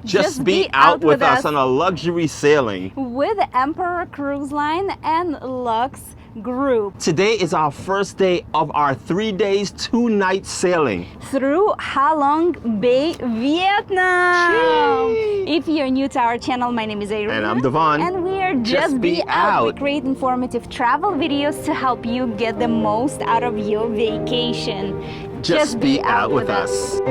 Just be out with us on a luxury sailing with Emperor Cruise Line and Lux Group. Today is our first day of our 3 days, 2 nights sailing through Halong Bay, Vietnam. Jeez. If you're new to our channel, my name is Irina. And I'm Devon. And we are Just Be Out. We create informative travel videos to help you get the most out of your vacation. Just be out with us.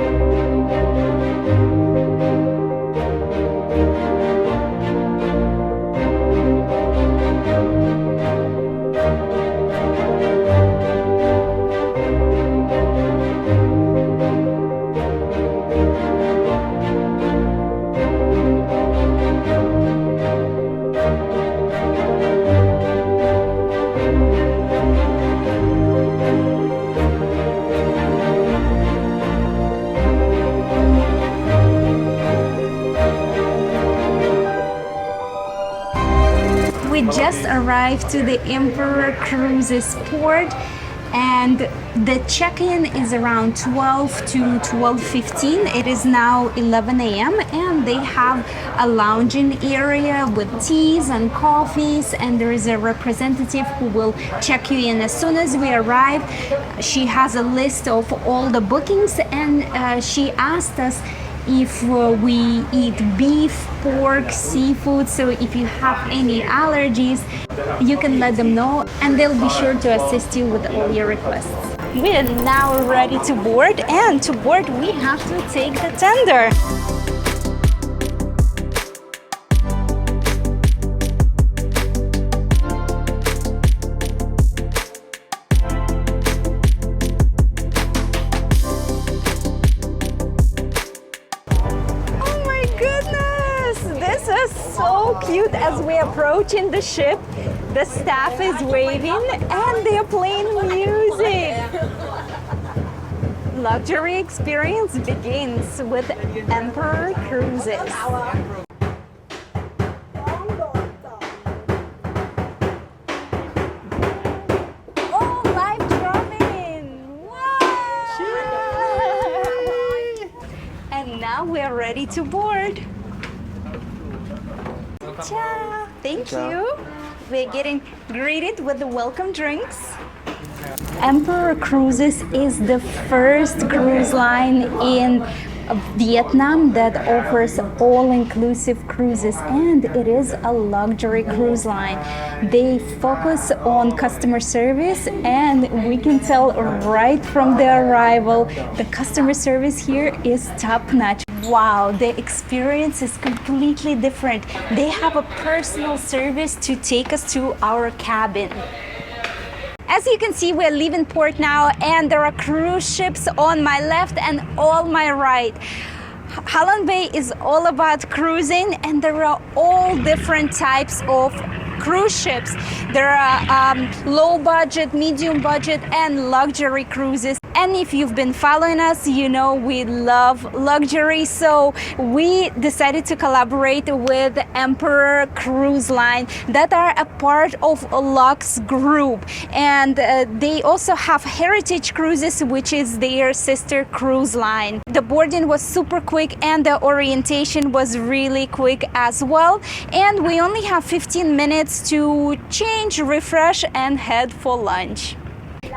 We just arrived to the Emperor Cruises port, and the check-in is around 12 to 12:15. It is now 11 a.m. and they have a lounging area with teas and coffees, and there is a representative who will check you in as soon as we arrive. She has a list of all the bookings, and she asked us if we eat beef, pork, seafood. So if you have any allergies, you can let them know and they'll be sure to assist you with all your requests. We are now ready to board, and to board we have to take the tender. So cute. As we approach in the ship, the staff is waving and they're playing music. Luxury experience begins with Emperor Cruises. Oh, live drumming! Wow! And now we're ready to board. Ciao. Thank you. We're getting greeted with the welcome drinks. Emperor Cruises is the first cruise line in Vietnam that offers all-inclusive cruises, and it is a luxury cruise line. They focus on customer service, and we can tell right from the arrival the customer service here is top-notch. Wow, the experience is completely different. They have a personal service to take us to our cabin. As you can see, we're leaving port now, and there are cruise ships on my left and on my right. Halong Bay is all about cruising, and there are all different types of cruise ships. There are low budget, medium budget, and luxury cruises. And if you've been following us, you know we love luxury, so we decided to collaborate with Emperor Cruise Line that are a part of Lux Group, and they also have Heritage Cruises, which is their sister cruise line. The boarding was super quick and the orientation was really quick as well, and we only have 15 minutes to change, refresh, and head for lunch.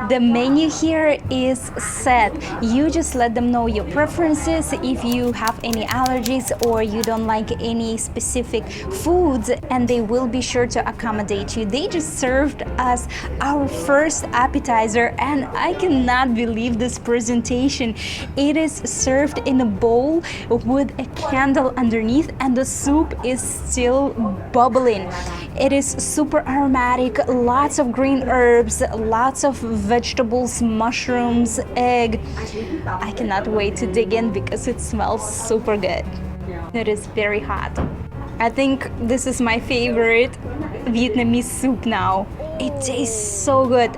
The menu here is set. You just let them know your preferences, if you have any allergies or you don't like any specific foods, and they will be sure to accommodate you. They just served us our first appetizer, and I cannot believe this presentation. It is served in a bowl with a candle underneath, and the soup is still bubbling. It is super aromatic, lots of green herbs, lots of vegetables, mushrooms, egg. I cannot wait to dig in because it smells super good. It is very hot. I think this is my favorite Vietnamese soup now. It tastes so good,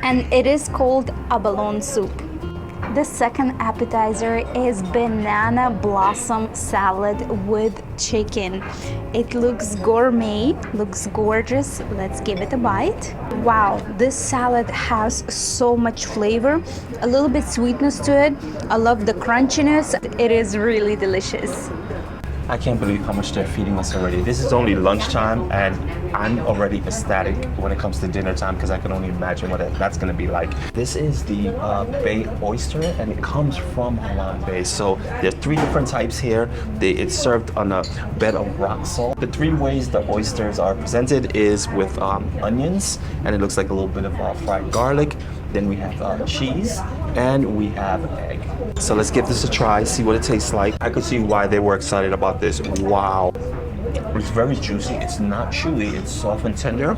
and it is called abalone soup. The second appetizer is banana blossom salad with chicken. It looks gourmet, looks gorgeous. Let's give it a bite. Wow, this salad has so much flavor, a little bit sweetness to it. I love the crunchiness. It is really delicious. I can't believe how much they're feeding us already. This is only lunchtime and I'm already ecstatic when it comes to dinner time because I can only imagine what that's gonna be like. This is the bay oyster and it comes from Halong Bay. So there are 3 different types here. It's served on a bed of rock salt. The 3 ways the oysters are presented is with onions, and it looks like a little bit of fried garlic. Then we have cheese and we have egg. So let's give this a try, see what it tastes like. I could see why they were excited about this. Wow. It's very juicy. It's not chewy. It's soft and tender.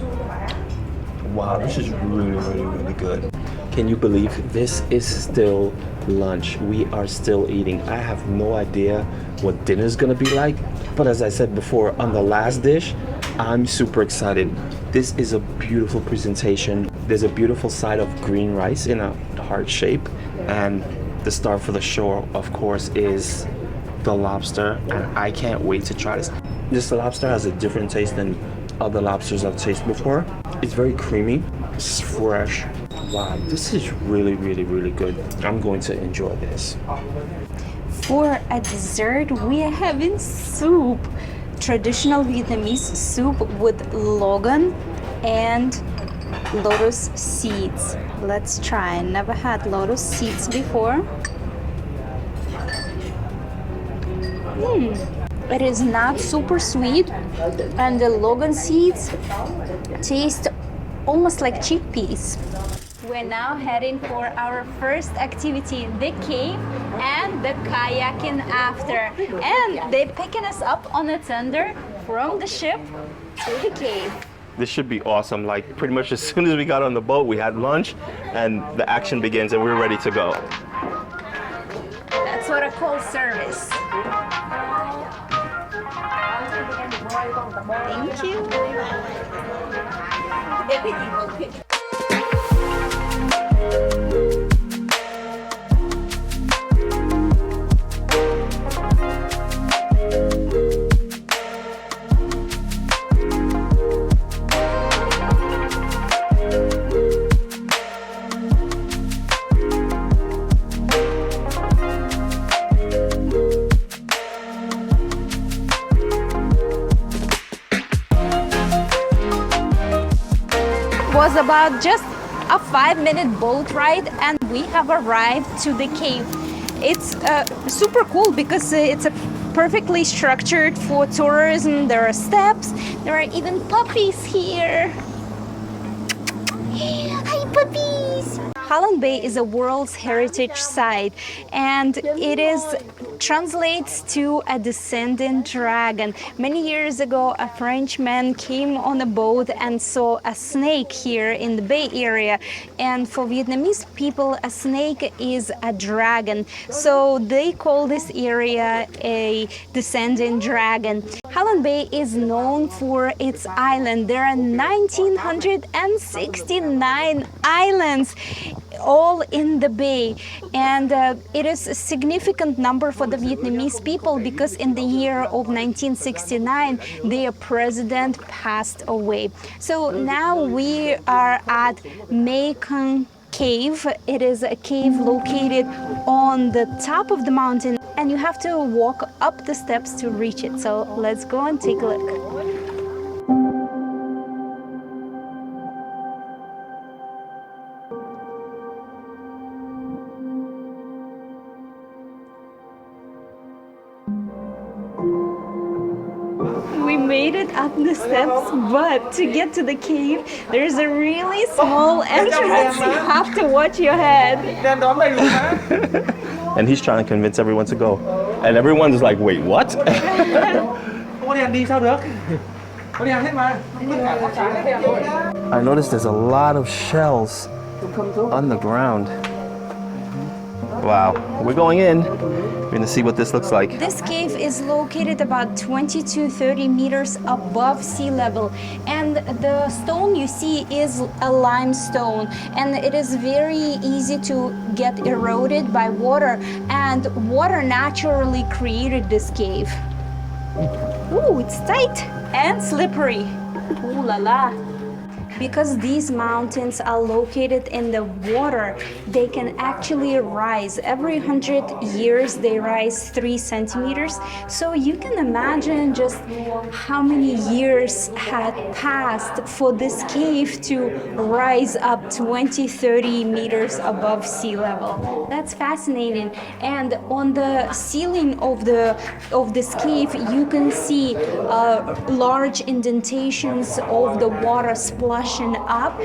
Wow, this is really, really, really good. Can you believe this is still lunch? We are still eating. I have no idea what dinner is gonna be like, but as I said before, on the last dish, I'm super excited. This is a beautiful presentation. There's a beautiful side of green rice in a heart shape, and the star for the show, of course, is the lobster, and I can't wait to try this. This lobster has a different taste than other lobsters I've tasted before. It's very creamy, it's fresh. Wow, this is really, really, really good. I'm going to enjoy this. For a dessert, we are having soup. Traditional Vietnamese soup with logan and lotus seeds. Let's try. Never had lotus seeds before. It is not super sweet, and the logan seeds taste almost like chickpeas. We're now heading for our first activity, the cave and the kayaking after. And they're picking us up on a tender from the ship to the cave. This should be awesome. Like pretty much as soon as we got on the boat, we had lunch and the action begins and we're ready to go. That's what I call service. Thank you. Was about just a 5-minute boat ride and we have arrived to the cave. It's super cool because it's a perfectly structured for tourism. There are steps, there are even puppies here. Hi puppies! Halong Bay is a World Heritage Site and it translates to a descending dragon. Many years ago, a Frenchman came on a boat and saw a snake here in the Bay Area. And for Vietnamese people, a snake is a dragon. So they call this area a descending dragon. Halong Bay is known for its island. There are 1,969 islands, all in the bay, and it is a significant number for the Vietnamese people because in the year of 1969 their president passed away. So now we are at Kayaking Cave. It is a cave located on the top of the mountain and you have to walk up the steps to reach it. So let's go and take a look. We made it up the steps, but to get to the cave, there's a really small entrance. You have to watch your head. And he's trying to convince everyone to go. And everyone's like, wait, what? I noticed there's a lot of shells on the ground. Wow, we're going in. We're gonna see what this looks like. This cave is located about 20 to 30 meters above sea level, and the stone you see is a limestone, and it is very easy to get eroded by water, and water naturally created this cave. Ooh, it's tight and slippery. Ooh la la. Because these mountains are located in the water, they can actually rise. Every 100 years they rise 3 centimeters. So you can imagine just how many years had passed for this cave to rise up 20-30 meters above sea level. That's fascinating. And on the ceiling of this cave, you can see large indentations of the water splashing up.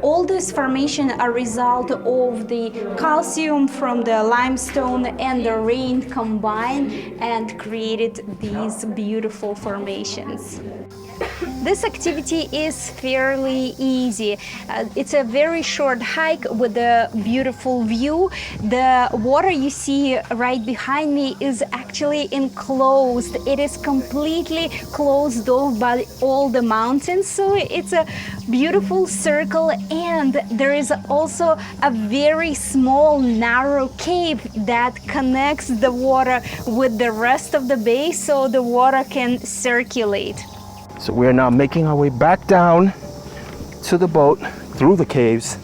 All this formation are result of the calcium from the limestone and the rain combined and created these beautiful formations. This activity is fairly easy. It's a very short hike with a beautiful view. The water you see right behind me is actually enclosed. It is completely closed off by all the mountains, so it's a beautiful circle, and there is also a very small narrow cave that connects the water with the rest of the bay so the water can circulate. So we're now making our way back down to the boat through the caves.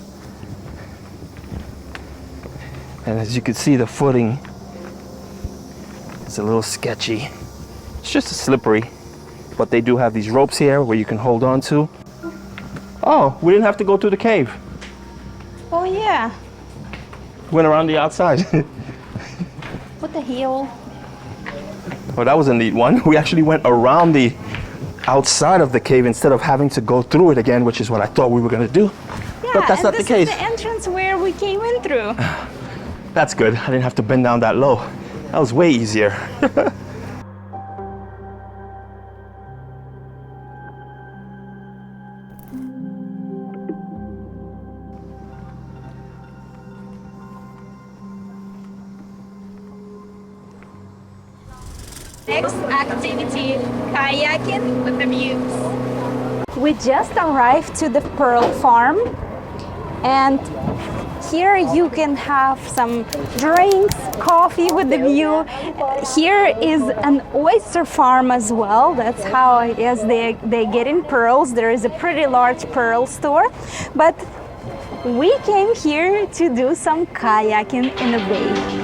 And as you can see, the footing is a little sketchy. It's just slippery, but they do have these ropes here where you can hold on to. Oh, we didn't have to go through the cave. Oh yeah. Went around the outside. What the hell? Oh, that was a neat one. We actually went around the outside of the cave instead of having to go through it again, which is what I thought we were going to do. Yeah, but that's not the case. This is the entrance where we came in through. That's good. I didn't have to bend down that low. That was way easier. Next activity, kayaking with the muse. We just arrived to the pearl farm, and here you can have some drinks, coffee with the view. Here is an oyster farm as well. That's how I guess they get in pearls. There is a pretty large pearl store, but we came here to do some kayaking in the bay.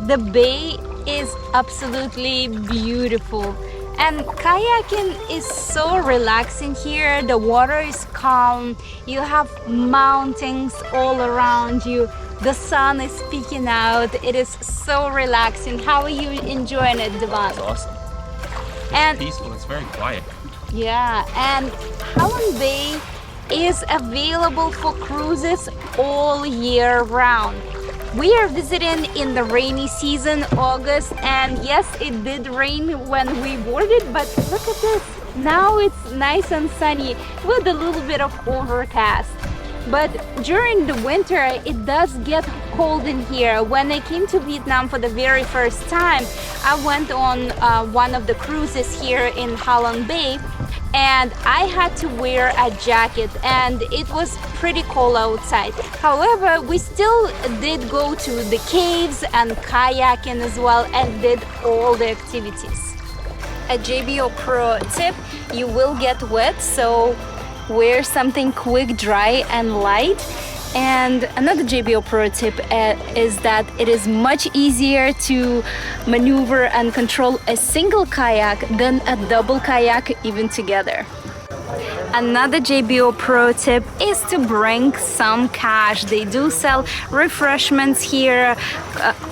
The bay is absolutely beautiful, and kayaking is so relaxing here. The water is calm, you have mountains all around you, the sun is peeking out. It is so relaxing. How are you enjoying it, Devan? It's awesome. And It's peaceful, it's very quiet. yeah, and Halong Bay is available for cruises all year round. We are visiting in the rainy season, August, and yes, it did rain when we boarded, but look at this. Now it's nice and sunny with a little bit of overcast. But during the winter, it does get cold in here. When I came to Vietnam for the very first time, I went on one of the cruises here in Halong Bay, and I had to wear a jacket, and it was pretty cold outside. However, we still did go to the caves and kayaking as well, and did all the activities. A JBO Pro tip: you will get wet, so wear something quick, dry and light. And another JBO Pro tip is that it is much easier to maneuver and control a single kayak than a double kayak even together. Another JBO Pro tip is to bring some cash. They do sell refreshments here,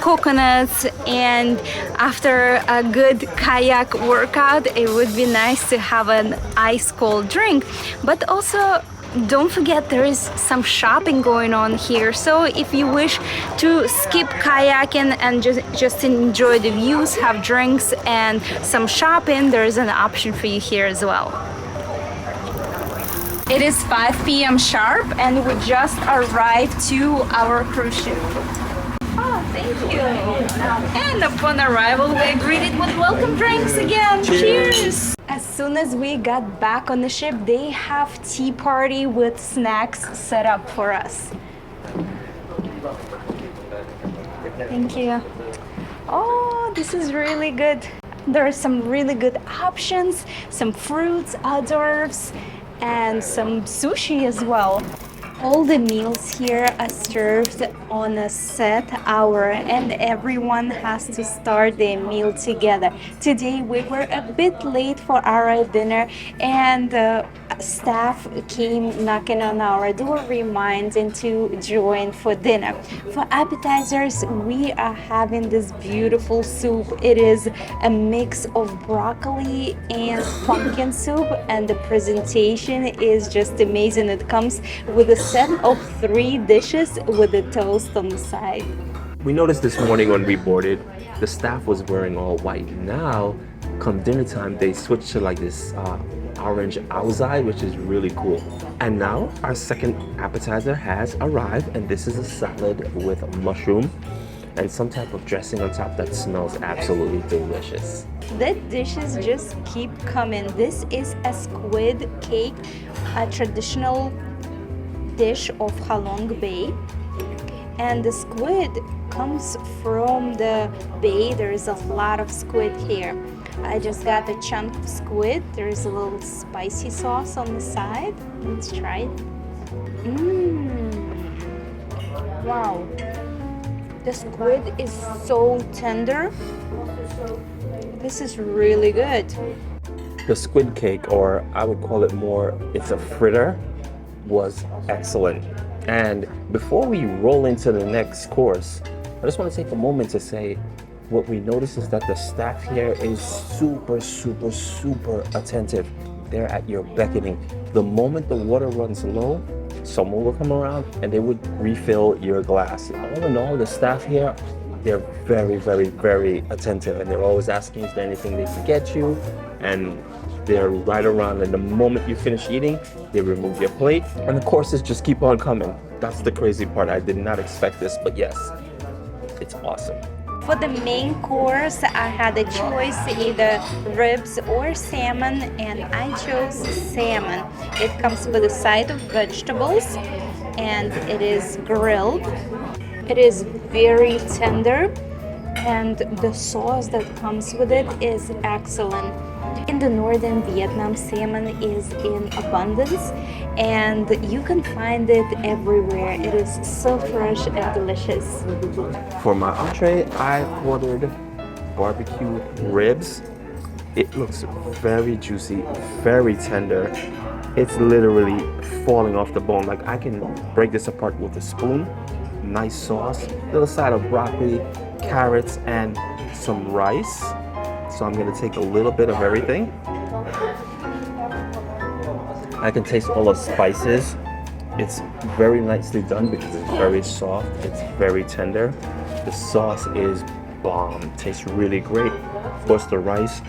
coconuts, and after a good kayak workout, it would be nice to have an ice cold drink. But also, don't forget there is some shopping going on here, so if you wish to skip kayaking and just enjoy the views, have drinks and some shopping, there is an option for you here as well. It is 5 p.m. sharp, and we just arrived to our cruise ship. Oh, Thank you. And upon arrival, we're greeted with welcome drinks again. Cheers. As soon as we got back on the ship, they have tea party with snacks set up for us. Thank you. Oh, this is really good. There are some really good options, some fruits, hors d'oeuvres, and some sushi as well. All the meals here are served on a set hour and everyone has to start their meal together. Today we were a bit late for our dinner and staff came knocking on our door reminding to join for dinner. For appetizers, we are having this beautiful soup. It is a mix of broccoli and pumpkin soup and the presentation is just amazing. It comes with a set of 3 dishes with a toast on the side. We noticed this morning when we boarded, the staff was wearing all white. Now, come dinner time, they switched to like this orange outside, which is really cool. And now our second appetizer has arrived, and this is a salad with mushroom and some type of dressing on top that smells absolutely delicious. The dishes just keep coming. This is a squid cake, a traditional dish of Halong Bay, and the squid comes from the bay. There's a lot of squid here. I just got a chunk of squid. There's a little spicy sauce on the side. Let's try it. Wow, the squid is so tender. This is really good. The squid cake, or I would call it more, it's a fritter, was excellent. And before we roll into the next course, I just want to take a moment to say what we notice is that the staff here is super attentive. They're at your beckoning. The moment the water runs low, someone will come around and they would refill your glass. All in all, the staff here, they're very attentive, and they're always asking, is there anything they can get you? And they're right around, and the moment you finish eating, they remove your plate, and the courses just keep on coming. That's the crazy part. I did not expect this, but yes, it's awesome. For the main course, I had a choice, either ribs or salmon, and I chose salmon. It comes with a side of vegetables, and it is grilled. It is very tender, and the sauce that comes with it is excellent. In the northern Vietnam, salmon is in abundance and you can find it everywhere. It is so fresh and delicious. For my entree, I ordered barbecue ribs. It looks very juicy, very tender. It's literally falling off the bone. Like, I can break this apart with a spoon. Nice sauce, little side of broccoli, carrots, and some rice. So I'm gonna take a little bit of everything. I can taste all the spices. It's very nicely done because it's very soft, it's very tender. The sauce is bomb, tastes really great. Of course, the rice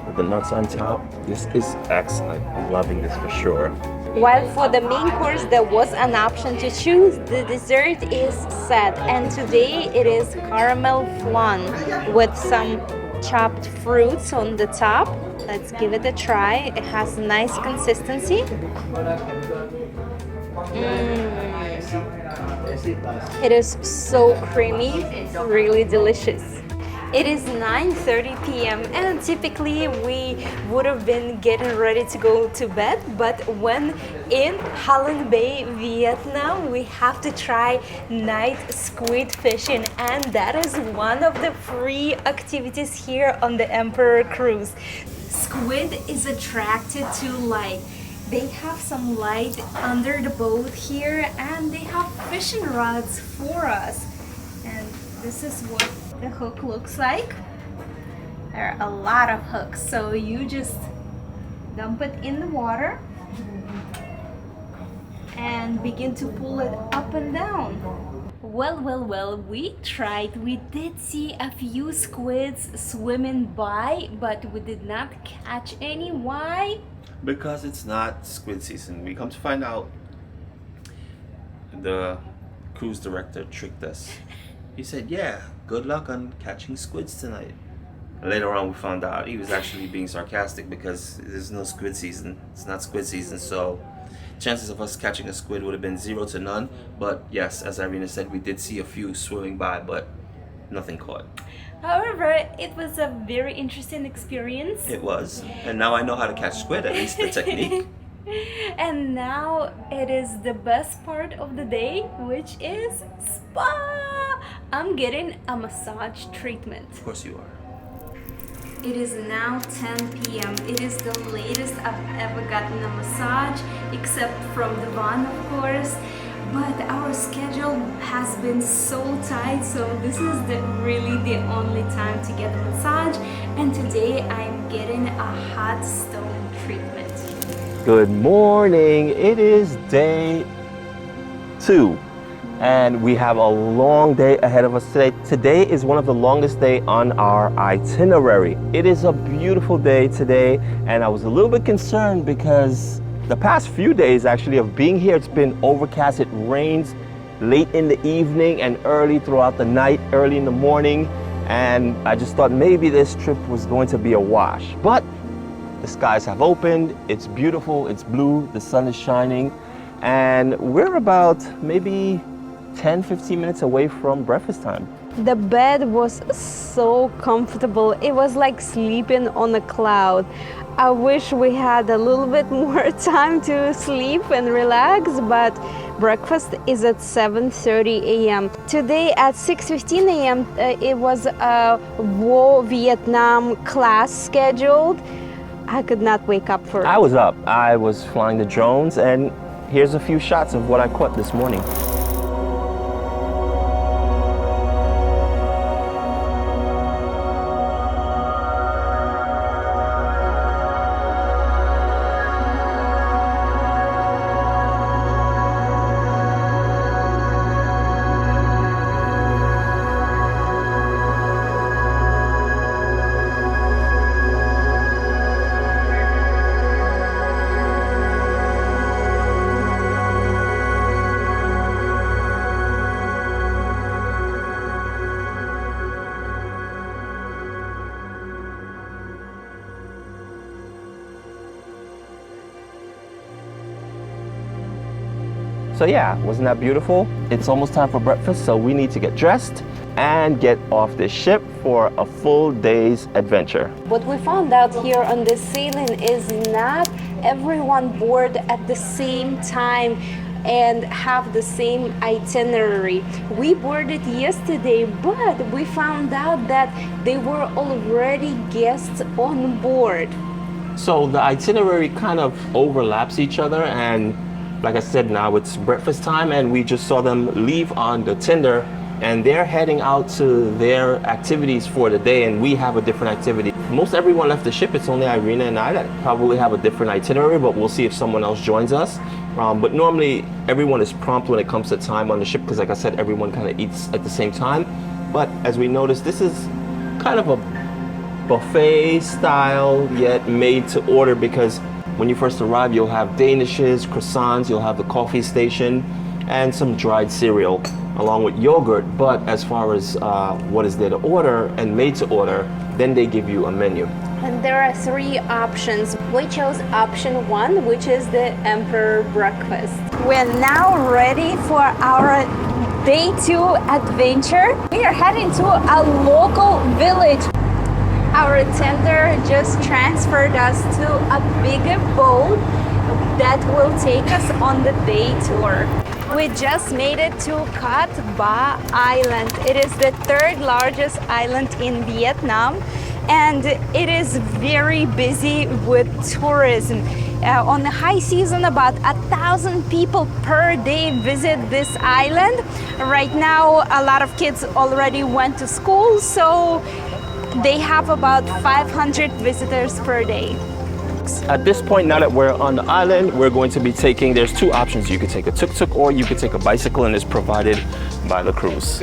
with the nuts on top. This is excellent. I'm loving this for sure. While for the main course there was an option to choose, the dessert is set, and today it is caramel flan with some chopped fruits on the top. Let's give it a try. It has nice consistency. It is so creamy, really delicious. It is 9:30 p.m. and typically we would have been getting ready to go to bed, but when in Halong Bay, Vietnam, we have to try night squid fishing, and that is one of the free activities here on the Emperor Cruise. Squid is attracted to light. They have some light under the boat here, and they have fishing rods for us. And this is what the hook looks like. There are a lot of hooks, so you just dump it in the water and begin to pull it up and down. Well, we tried. We did see a few squids swimming by, but we did not catch any. Why? Because it's not squid season. We come to find out the cruise director tricked us. He said, yeah, good luck on catching squids tonight. Later on, we found out he was actually being sarcastic because there's no squid season. It's not squid season, so chances of us catching a squid would have been 0 to none. But yes, as Irina said, we did see a few swimming by, but nothing caught. However, it was a very interesting experience. It was. And now I know how to catch squid, at least the technique. And now it is the best part of the day, which is spa. I'm getting a massage treatment. Of course you are. It is now 10 p.m. It is the latest I've ever gotten a massage, except from the van, of course. But our schedule has been so tight, so this is really the only time to get a massage. And today I'm getting a hot stone treatment. Good morning. It is day 2. And we have a long day ahead of us today. Today is one of the longest days on our itinerary. It is a beautiful day today, and I was a little bit concerned because the past few days actually of being here, it's been overcast. It rains late in the evening and early throughout the night, early in the morning, and I just thought maybe this trip was going to be a wash. But the skies have opened, it's beautiful, it's blue, the sun is shining, and we're about maybe 10-15 minutes away from breakfast time. The bed was so comfortable. It was like sleeping on a cloud. I wish we had a little bit more time to sleep and relax, but breakfast is at 7:30 a.m. Today at 6:15 a.m. It was a Vietnam class scheduled. I could not wake up for it. I was up. I was flying the drones, and here's a few shots of what I caught this morning. So yeah, wasn't that beautiful? It's almost time for breakfast, so we need to get dressed and get off this ship for a full day's adventure. What we found out here on this sailing is not everyone board at the same time and have the same itinerary. We boarded yesterday, but we found out that they were already guests on board. So the itinerary kind of overlaps each other, and like I said, now it's breakfast time, and we just saw them leave on the tender, and they're heading out to their activities for the day, and we have a different activity. Most everyone left the ship. It's only Irina and I that probably have a different itinerary, but we'll see if someone else joins us. But normally everyone is prompt when it comes to time on the ship, because like I said, everyone kind of eats at the same time. But as we noticed, this is kind of a buffet style, yet made to order, because when you first arrive, you'll have danishes, croissants, you'll have the coffee station, and some dried cereal, along with yogurt. But as far as what is there to order and made to order, then they give you a menu. And there are 3 options. We chose option 1, which is the Emperor breakfast. We're now ready for our day 2 adventure. We are heading to a local village. Our tender just transferred us to a bigger boat that will take us on the day tour. We just made it to Katba Island. It is the 3rd largest island in Vietnam, and it is very busy with tourism. On the high season, about 1,000 people per day visit this island. Right now, a lot of kids already went to school, so they have about 500 visitors per day. At this point, now that we're on the island, we're going to be taking, there's 2 options. You could take a tuk-tuk or you could take a bicycle, and it's provided by the cruise.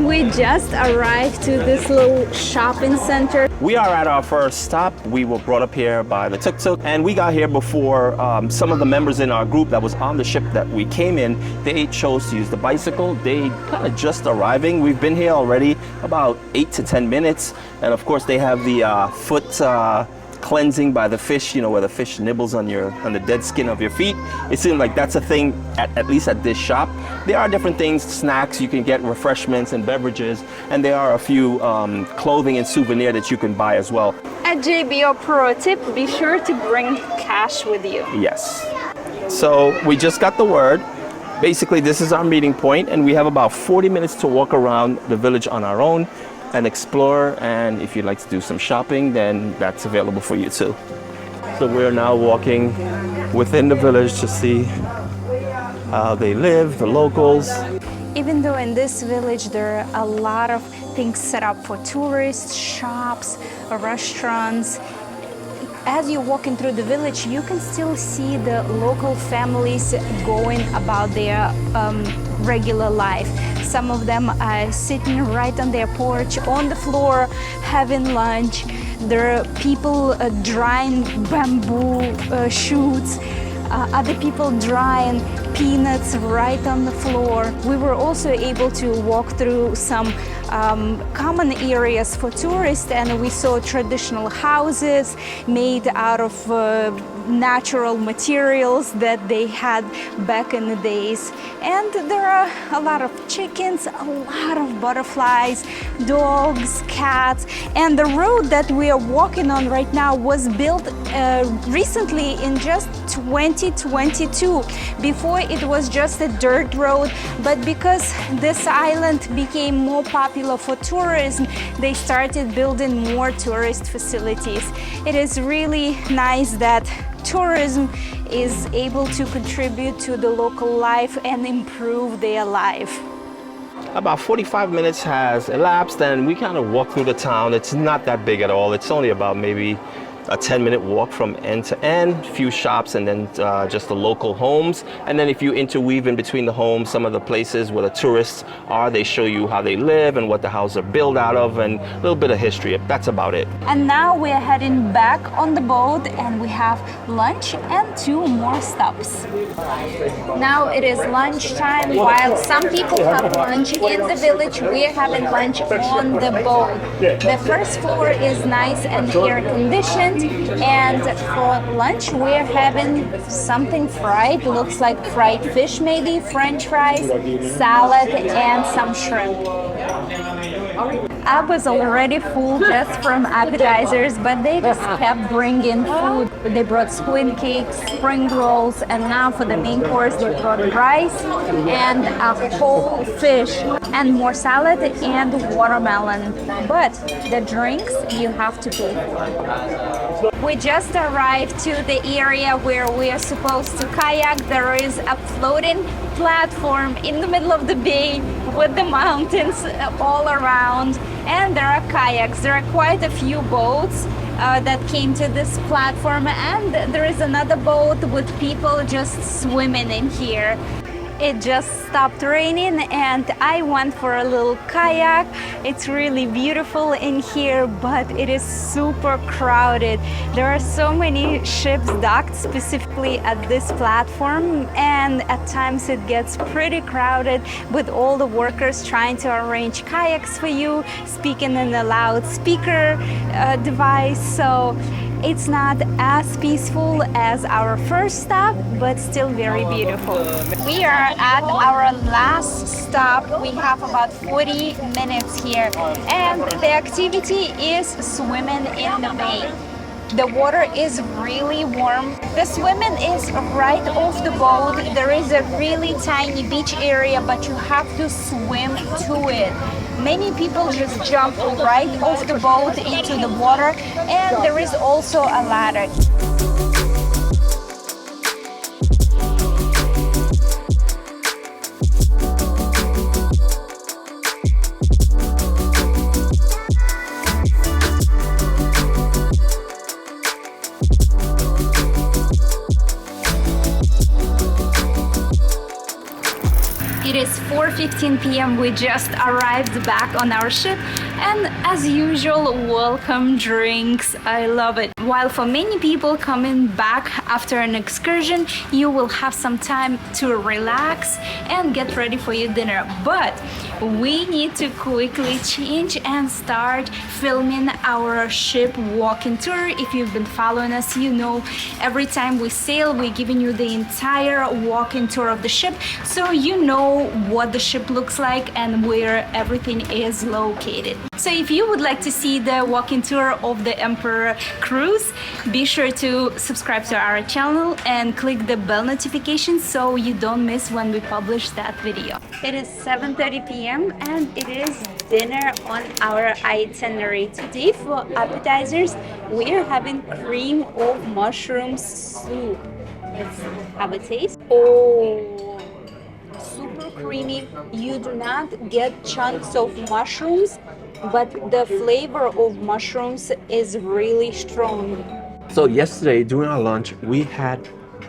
We just arrived to this little shopping center. We are at our first stop. We were brought up here by the tuk-tuk, and we got here before some of the members in our group that was on the ship that we came in. They chose to use the bicycle. They kind of just arriving. We've been here already about 8 to 10 minutes, and of course they have the foot cleansing by the fish, you know, where the fish nibbles on the dead skin of your feet. It seems like that's a thing at least at this shop. There are different things, snacks, you can get refreshments and beverages, and there are a few clothing and souvenir that you can buy as well. At JBO Pro tip, be sure to bring cash with you. Yes. So we just got the word. Basically, this is our meeting point, and we have about 40 minutes to walk around the village on our own and explore, and if you'd like to do some shopping, then that's available for you too. So we're now walking within the village to see how they live, the locals. Even though in this village there are a lot of things set up for tourists, shops, restaurants, as you're walking through the village, you can still see the local families going about their regular life. Some of them are sitting right on their porch, on the floor, having lunch. There are people drying bamboo shoots. Other people drying peanuts right on the floor. We were also able to walk through some common areas for tourists, and we saw traditional houses made out of natural materials that they had back in the days. And there are a lot of chickens, a lot of butterflies, dogs, cats. And the road that we are walking on right now was built recently in just 2022. Before it was just a dirt road, but because this island became more popular for tourism, they started building more tourist facilities. It is really nice that tourism is able to contribute to the local life and improve their life. About 45 minutes has elapsed, and we kind of walk through the town. It's not that big at all. It's only about maybe a 10-minute walk from end to end, a few shops, and then just the local homes. And then if you interweave in between the homes, some of the places where the tourists are, they show you how they live and what the houses are built out of, and a little bit of history. That's about it. And now we're heading back on the boat, and we have lunch and 2 more stops. Now it is lunchtime. While some people have lunch in the village, we're having lunch on the boat. The first floor is nice and air conditioned. And for lunch, we're having something fried. Looks like fried fish, maybe, French fries, salad, and some shrimp. I was already full just from appetizers, but they just kept bringing food. They brought squid cakes, spring rolls, and now for the main course, they brought rice and a whole fish, and more salad and watermelon. But the drinks you have to pay for. We just arrived to the area where we are supposed to kayak. There is a floating platform in the middle of the bay with the mountains all around, and there are kayaks. There are quite a few boats that came to this platform, and there is another boat with people just swimming in here. It just stopped raining and I went for a little kayak. It's really beautiful in here, but it is super crowded. There are so many ships docked specifically at this platform, and at times it gets pretty crowded with all the workers trying to arrange kayaks for you, speaking in a loudspeaker device. So it's not as peaceful as our first stop, but still very beautiful. We are at our last stop. We have about 40 minutes here, and the activity is swimming in the bay. The water is really warm. The swimming is right off the boat. There is a really tiny beach area, but you have to swim to it. Many people just jump right off the boat into the water, and there is also a ladder. It is 4:15 p.m. we just arrived back on our ship, and as usual, welcome drinks. I love it. While for many people coming back after an excursion, you will have some time to relax and get ready for your dinner. But we need to quickly change and start filming our ship walking tour. If you've been following us, you know every time we sail, we're giving you the entire walking tour of the ship, so you know what the ship looks like and where everything is located. So if you would like to see the walking tour of the Emperor cruise, be sure to subscribe to our channel and click the bell notification so you don't miss when we publish that video. It is 7:30 p.m. and it is dinner on our itinerary. Today for appetizers, we are having cream of mushroom soup. Let's have a taste. Oh, super creamy. You do not get chunks of mushrooms, but the flavor of mushrooms is really strong. So yesterday during our lunch, we had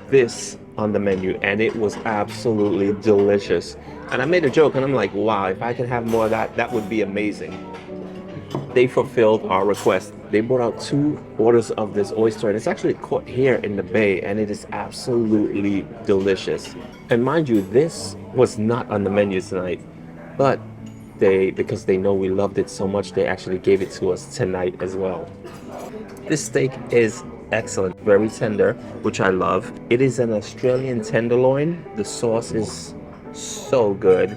this on the menu and it was absolutely delicious. And I made a joke and I'm like, wow, if I could have more of that, that would be amazing. They fulfilled our request. They brought out 2 orders of this oyster, and it's actually caught here in the bay, and it is absolutely delicious. And mind you, this was not on the menu tonight, but because they know we loved it so much, they actually gave it to us tonight as well. This steak is excellent, very tender, which I love. It is an Australian tenderloin. The sauce is so good.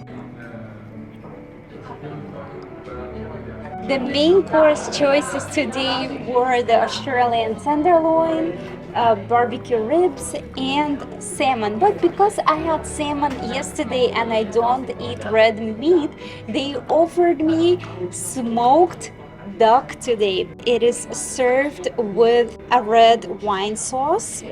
The main course choices today were the Australian tenderloin, barbecue ribs, and salmon. But because I had salmon yesterday and I don't eat red meat, they offered me smoked duck today. It is served with a red wine sauce.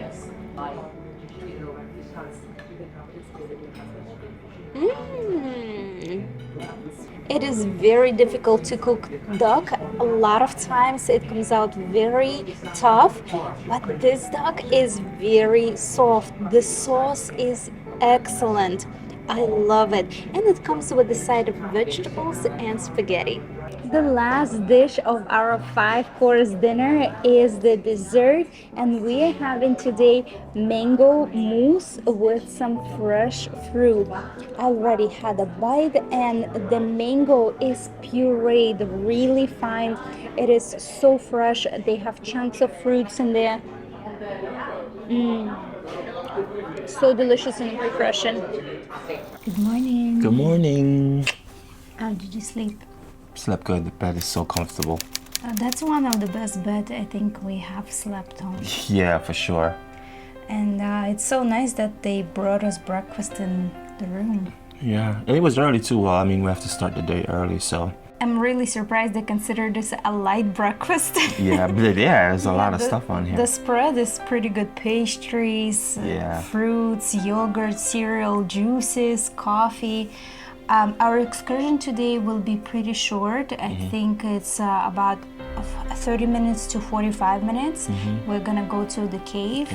It is very difficult to cook duck. A lot of times it comes out very tough, but this duck is very soft. The sauce is excellent. I love it. And it comes with a side of vegetables and spaghetti. The last dish of our 5-course dinner is the dessert, and we are having today mango mousse with some fresh fruit. I already had a bite and the mango is pureed really fine. It is so fresh. They have chunks of fruits in there. So delicious and refreshing. Good morning. Good morning. How did you sleep? Slept good. The bed is so comfortable. That's one of the best beds I think we have slept on. Yeah, for sure. And it's so nice that they brought us breakfast in the room. Yeah, and it was early too. Well, I mean, we have to start the day early, so. I'm really surprised they consider this a light breakfast. Yeah, but yeah, there's a lot of stuff on here. The spread is pretty good. Pastries, fruits, yogurt, cereal, juices, coffee. Our excursion today will be pretty short. I think it's about 30 minutes to 45 minutes. We're gonna go to the cave.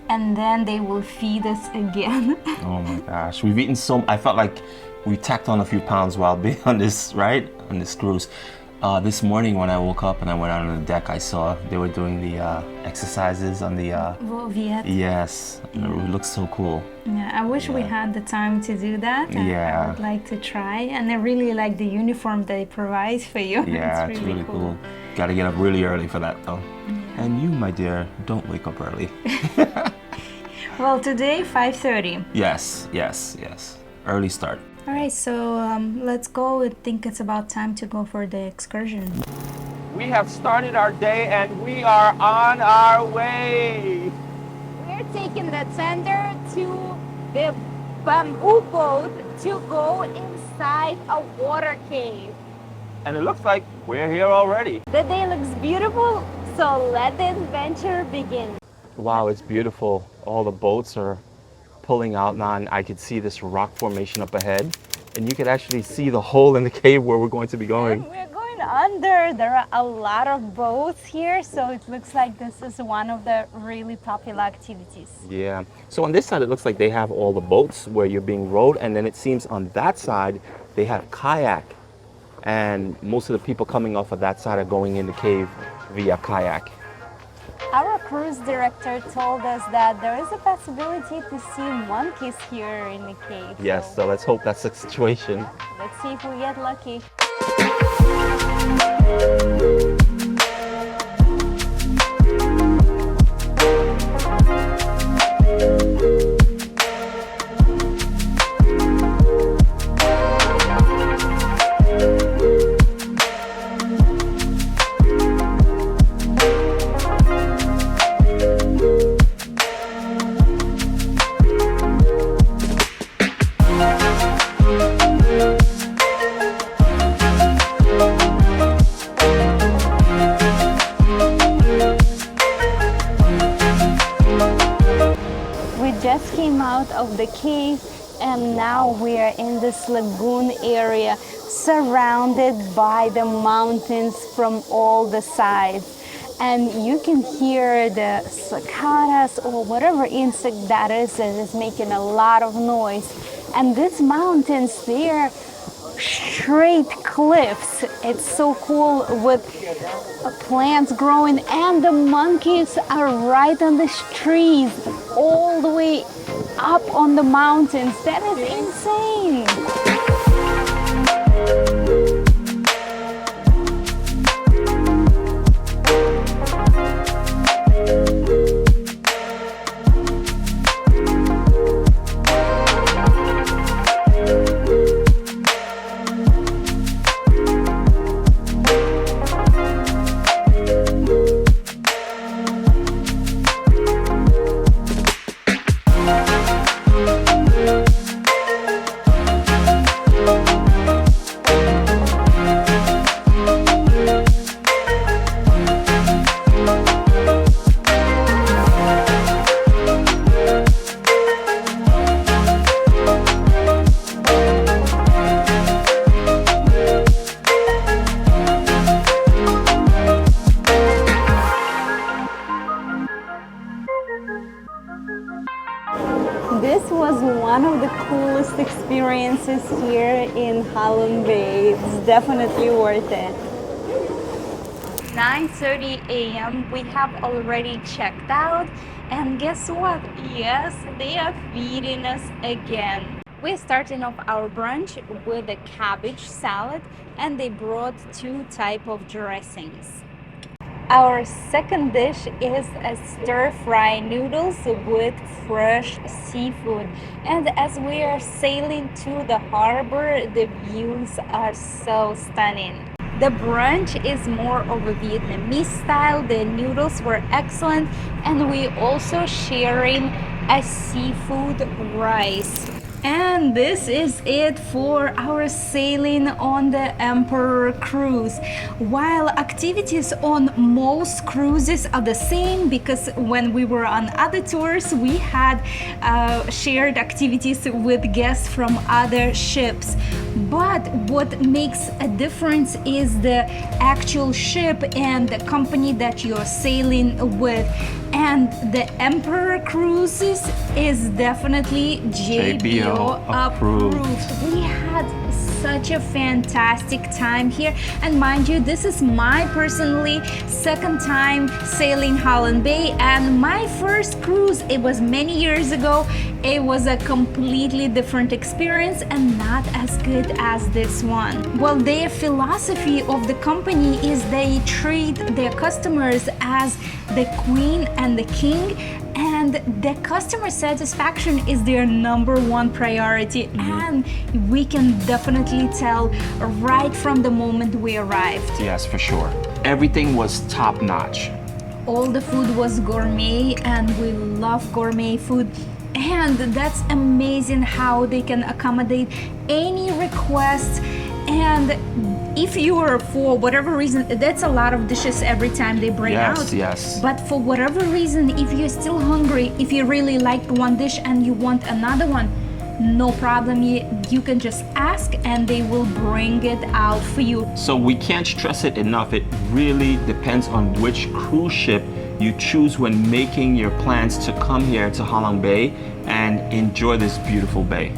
And then they will feed us again. Oh my gosh, we've eaten I felt like we tacked on a few pounds while being on this, right? On this cruise. This morning when I woke up and I went out on the deck, I saw they were doing the exercises on the... Viet. Yes, it looks so cool. Yeah, I wish we had the time to do that. I would like to try. And I really like the uniform they provide for you. Yeah, it's really cool. Gotta get up really early for that though. And you, my dear, don't wake up early. Well, today, 5:30. Yes. Early start. All right, so let's go. I think it's about time to go for the excursion. We have started our day and we are on our way. We're taking the tender to the bamboo boat to go inside a water cave. And it looks like we're here already. The day looks beautiful, so let the adventure begin. Wow, it's beautiful. All the boats are pulling out now, and I could see this rock formation up ahead. And you could actually see the hole in the cave where we're going to be going. We're going under. There are a lot of boats here, so it looks like this is one of the really popular activities. Yeah. So on this side, it looks like they have all the boats where you're being rowed, and then it seems on that side they have kayak, and most of the people coming off of that side are going in the cave via kayak. Our cruise director told us that there is a possibility to see monkeys here in the cave. Yes. So let's hope that's the situation. Let's see if we get lucky. Just came out of the cave and now we are in this lagoon area surrounded by the mountains from all the sides, and you can hear the cicadas or whatever insect that is making a lot of noise. And these mountains, they're straight cliffs. It's so cool with plants growing, and the monkeys are right on the trees all the way up on the mountains. That is insane. This was one of the coolest experiences here in Halong Bay. It's definitely worth it. 9:30 a.m. we have already checked out, and guess what? Yes, they are feeding us again. We're starting off our brunch with a cabbage salad, and they brought 2 types of dressings. Our second dish is a stir-fry noodles with fresh seafood. And as we are sailing to the harbor, the views are so stunning. The brunch is more of a Vietnamese style. The noodles were excellent, and we also sharing a seafood rice. And this is it for our sailing on the Emperor cruise. While activities on most cruises are the same, because when we were on other tours we had shared activities with guests from other ships, but what makes a difference is the actual ship and the company that you're sailing with. And the Emperor Cruises is definitely JBO approved. We had such a fantastic time here, and mind you, this is my personally second time sailing Halong Bay, and my first cruise, it was many years ago. It was a completely different experience and not as good as this one. Well, their philosophy of the company is they treat their customers as the queen and the king, and the customer satisfaction is their #1 priority. And we can definitely tell right from the moment we arrived. Yes, for sure. Everything was top notch. All the food was gourmet, and we love gourmet food. And that's amazing how they can accommodate any request. And if you are, for whatever reason, that's a lot of dishes every time they bring out. Yes. But for whatever reason, if you're still hungry, if you really liked one dish and you want another one, no problem. You can just ask and they will bring it out for you. So we can't stress it enough. It really depends on which cruise ship you choose when making your plans to come here to Ha Long Bay and enjoy this beautiful bay.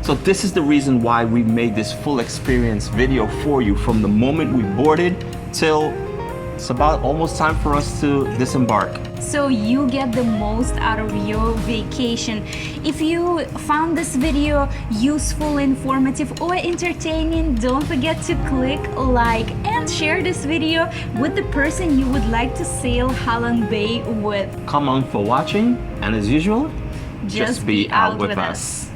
So this is the reason why we made this full experience video for you, from the moment we boarded till it's about almost time for us to disembark. So you get the most out of your vacation. If you found this video useful, informative, or entertaining, don't forget to click like and share this video with the person you would like to sail Ha Long Bay with. Come on for watching, and as usual, just be out with us.